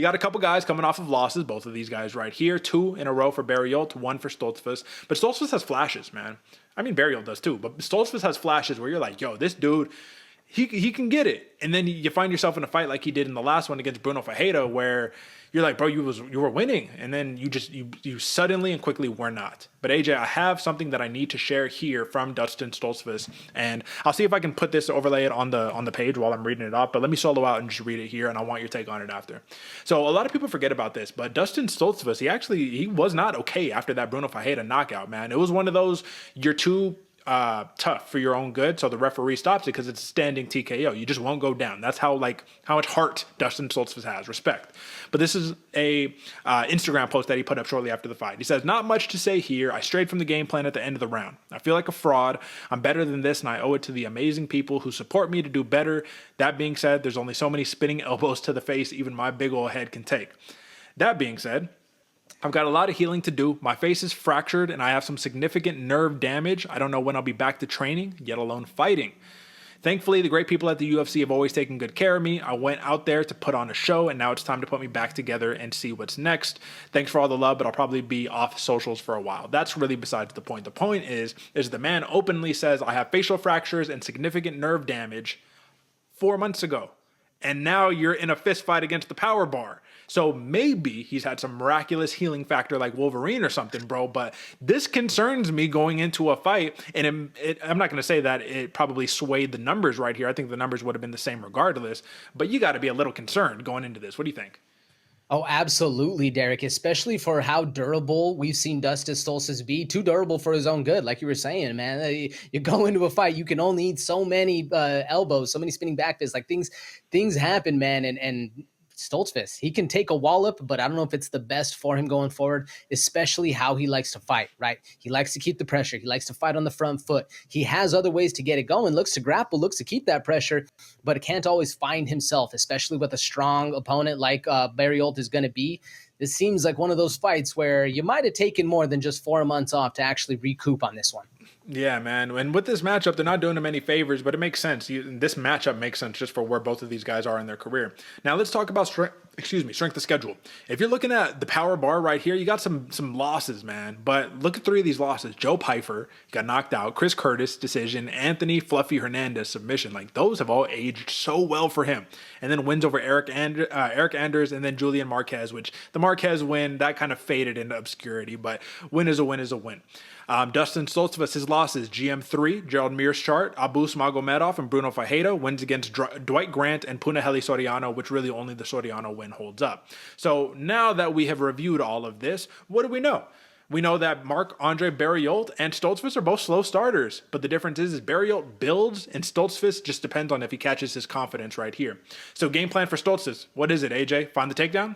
You got a couple guys coming off of losses, both of these guys right here, 2 in a row for Barriault, 1 for Stoltzfus. But Stoltzfus has flashes, man. I mean, Barriault does too, but Stoltzfus has flashes where you're like, yo, this dude, he can get it. And then you find yourself in a fight like he did in the last one against Bruno Ferreira, where you're like, bro, you were winning, and then you suddenly and quickly were not. But AJ, I have something that I need to share here from Dustin Stoltzfus, and I'll see if I can put this, overlay it on the page while I'm reading it off. But let me solo out and just read it here, and I want your take on it after. So a lot of people forget about this, but Dustin Stoltzfus, he was not okay after that Bruno Ferreira knockout, man. It was one of those, you're too tough for your own good, so the referee stops it because it's a standing TKO. You just won't go down. That's how much heart Dustin Stoltzfus has. Respect. But this is a Instagram post that he put up shortly after the fight. He says, "Not much to say here. I strayed from the game plan at the end of the round. I feel like a fraud. I'm better than this, and I owe it to the amazing people who support me to do better. That being said, there's only so many spinning elbows to the face even my big old head can take. That being said, I've got a lot of healing to do. My face is fractured and I have some significant nerve damage. I don't know when I'll be back to training, yet alone fighting. Thankfully, the great people at the UFC have always taken good care of me. I went out there to put on a show, and now it's time to put me back together and see what's next. Thanks for all the love, but I'll probably be off socials for a while." That's really besides the point. The point is the man openly says, I have facial fractures and significant nerve damage 4 months ago. And now you're in a fist fight against the power bar. So maybe he's had some miraculous healing factor like Wolverine or something, bro. But this concerns me going into a fight. And I'm not going to say that it probably swayed the numbers right here. I think the numbers would have been the same regardless. But you got to be a little concerned going into this. What do you think? Oh, absolutely, Derek, especially for how durable we've seen Dustin Stoltzfus be. Too durable for his own good, like you were saying, man. You go into a fight, you can only eat so many elbows, so many spinning back fists. Like things happen, man, and Stoltzfus, he can take a wallop, but I don't know if it's the best for him going forward, especially how he likes to fight, right? He likes to keep the pressure. He likes to fight on the front foot. He has other ways to get it going, looks to grapple, looks to keep that pressure, but it can't always find himself, especially with a strong opponent like Barriault is going to be. This seems like one of those fights where you might have taken more than just 4 months off to actually recoup on this one. Yeah, man. And with this matchup, they're not doing him any favors, but it makes sense. This matchup makes sense just for where both of these guys are in their career. Now let's talk about strength of schedule. If you're looking at the power bar right here, you got some losses, man. But look at 3 of these losses. Joe Pyfer got knocked out. Chris Curtis, decision. Anthony Fluffy Hernandez, submission. Like, those have all aged so well for him. And then wins over Eric Anders and then Julian Marquez, which the Marquez win, that kind of faded into obscurity. But win is a win is a win. Dustin Stoltzfus, his losses: GM3, Gerald Mearschart, Abus Magomedov, and Bruno Ferreira. Wins against Dwight Grant and Punahele Soriano, which really only the Soriano win holds up. So now that we have reviewed all of this, what do we know? We know that Marc-Andre, Barriault, and Stoltzfus are both slow starters. But the difference is Barriault builds, and Stoltzfus just depends on if he catches his confidence right here. So game plan for Stoltzfus, what is it, AJ? Find the takedown?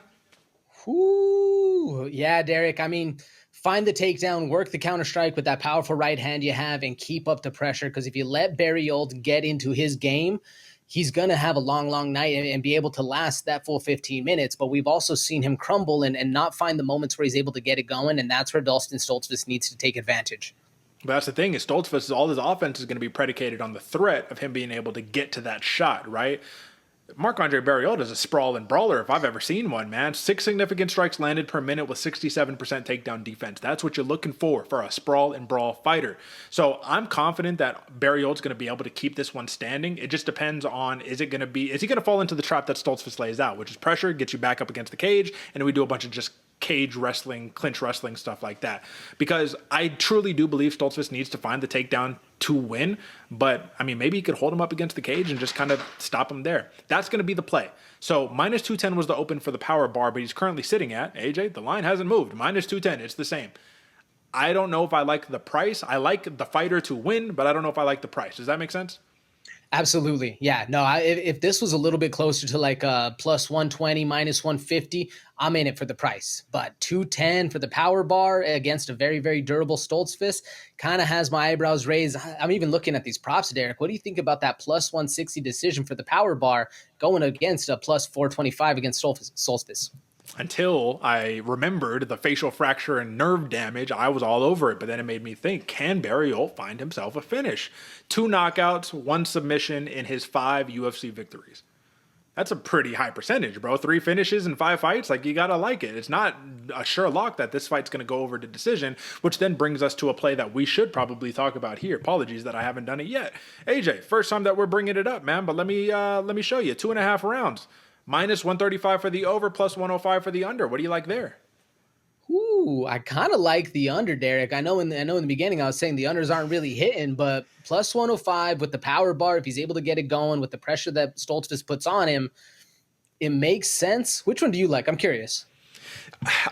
Ooh, yeah, Derek. I mean, find the takedown, work the counter strike with that powerful right hand you have, and keep up the pressure. Because if you let Barriault get into his game, he's going to have a long, long night and be able to last that full 15 minutes. But we've also seen him crumble and not find the moments where he's able to get it going. And that's where Dustin Stoltzfus needs to take advantage. But that's the thing, is Stoltzfus, all his offense is going to be predicated on the threat of him being able to get to that shot, right? Marc-Andre Barriault is a sprawl and brawler if I've ever seen one, man. 6 significant strikes landed per minute with 67% takedown defense. That's what you're looking for a sprawl and brawl fighter. So I'm confident that Barriault's going to be able to keep this one standing. It just depends on, is he going to fall into the trap that Stoltzfus lays out, which is pressure, get you back up against the cage, and then we do a bunch of just cage wrestling, clinch wrestling, stuff like that. Because I truly do believe Stoltzfus needs to find the takedown to win, but I mean, maybe he could hold him up against the cage and just kind of stop him there. That's going to be the play. So minus 210 was the open for the power bar, but he's currently sitting at, AJ, the line hasn't moved, minus 210. It's the same. I don't know if I like the price. I like the fighter to win, but I don't know if I like the price. Does that make sense? Absolutely. Yeah. No, if this was a little bit closer to like a plus 120, minus 150, I'm in it for the price. But 210 for the power bar against a very, very durable Stoltzfus kind of has my eyebrows raised. I'm even looking at these props, Derek. What do you think about that plus 160 decision for the power bar going against a plus 425 against Stoltzfus? Until I remembered the facial fracture and nerve damage, I was all over it. But then it made me think, can Barriault find himself a finish? 2 knockouts, 1 submission in his 5 UFC victories. That's a pretty high percentage, bro. 3 finishes in 5 fights. Like, you got to like it. It's not a sure lock that this fight's going to go over to decision, which then brings us to a play that we should probably talk about here. Apologies that I haven't done it yet. AJ, first time that we're bringing it up, man, but let me show you. 2.5 rounds. Minus 135 for the over, plus 105 for the under. What do you like there? Ooh, I kind of like the under, Derek. I know in the beginning I was saying the unders aren't really hitting, but plus 105 with the power bar, if he's able to get it going with the pressure that Stoltzfus puts on him, it makes sense. Which one do you like? I'm curious.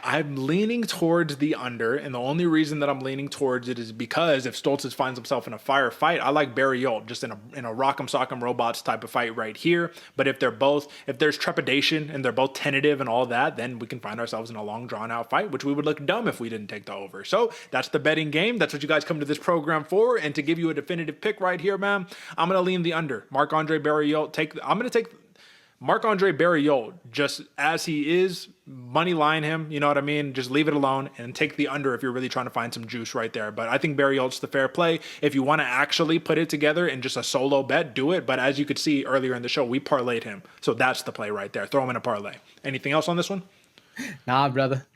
I'm leaning towards the under, and the only reason that I'm leaning towards it is because if Stoltzfus finds himself in a fire fight, I like Barriault just in a rock'em sock'em robots type of fight right here. But if there's trepidation and they're both tentative and all that, then we can find ourselves in a long drawn out fight, which we would look dumb if we didn't take the over. So that's the betting game. That's what you guys come to this program for. And to give you a definitive pick right here, man, I'm gonna lean the under. Marc-Andre Barriault. I'm gonna take Marc-Andre Barriault, just as he is, money line him, you know what I mean? Just leave it alone and take the under if you're really trying to find some juice right there. But I think Barriault's the fair play. If you want to actually put it together in just a solo bet, do it. But as you could see earlier in the show, we parlayed him. So that's the play right there. Throw him in a parlay. Anything else on this one? Nah, brother.